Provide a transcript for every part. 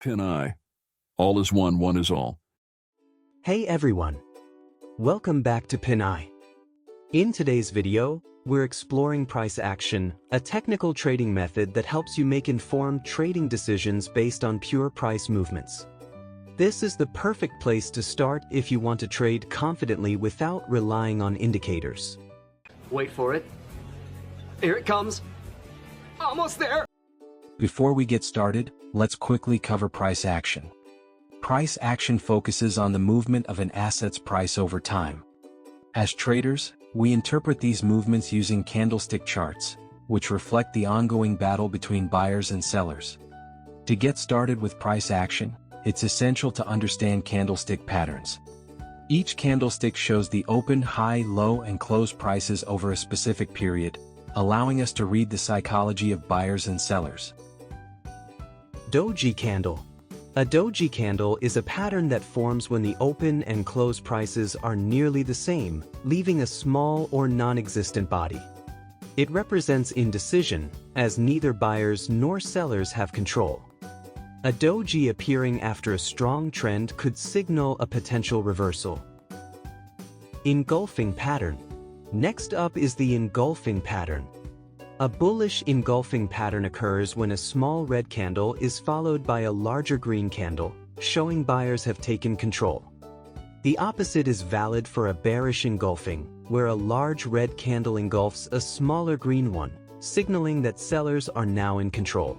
PinEye. All is one, one is all. Hey everyone! Welcome back to PinEye. In today's video, we're exploring price action, a technical trading method that helps you make informed trading decisions based on pure price movements. This is the perfect place to start if you want to trade confidently without relying on indicators. Wait for it. Here it comes. Almost there. Before we get started, let's quickly cover price action. Price action focuses on the movement of an asset's price over time. As traders, we interpret these movements using candlestick charts, which reflect the ongoing battle between buyers and sellers. To get started with price action, it's essential to understand candlestick patterns. Each candlestick shows the open, high, low, and close prices over a specific period, allowing us to read the psychology of buyers and sellers. Doji Candle. A Doji candle is a pattern that forms when the open and close prices are nearly the same, leaving a small or non-existent body. It represents indecision, as neither buyers nor sellers have control. A doji appearing after a strong trend could signal a potential reversal. Engulfing Pattern. Next up is the engulfing pattern. A bullish engulfing pattern occurs when a small red candle is followed by a larger green candle, showing buyers have taken control. The opposite is valid for a bearish engulfing, where a large red candle engulfs a smaller green one, signaling that sellers are now in control.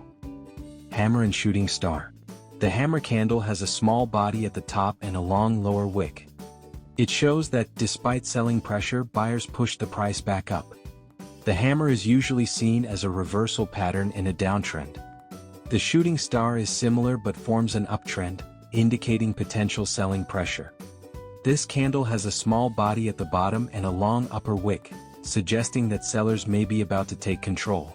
Hammer and shooting star. The hammer candle has a small body at the top and a long lower wick. It shows that despite selling pressure, buyers push the price back up. The hammer is usually seen as a reversal pattern in a downtrend. The shooting star is similar but forms an uptrend, indicating potential selling pressure. This candle has a small body at the bottom and a long upper wick, suggesting that sellers may be about to take control.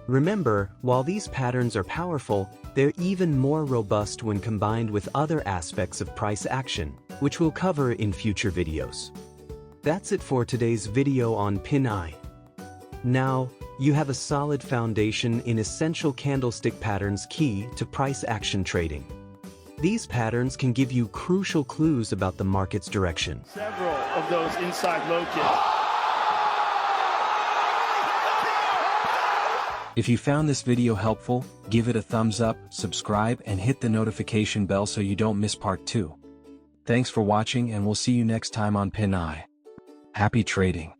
Remember, while these patterns are powerful, they're even more robust when combined with other aspects of price action, which we'll cover in future videos. That's it for today's video on PinEye. Now, you have a solid foundation in essential candlestick patterns key to price action trading. These patterns can give you crucial clues about the market's direction. Several of those inside low kicks. If you found this video helpful, give it a thumbs up, subscribe, and hit the notification bell so you don't miss part 2. Thanks for watching, and we'll see you next time on PinEye. Happy trading!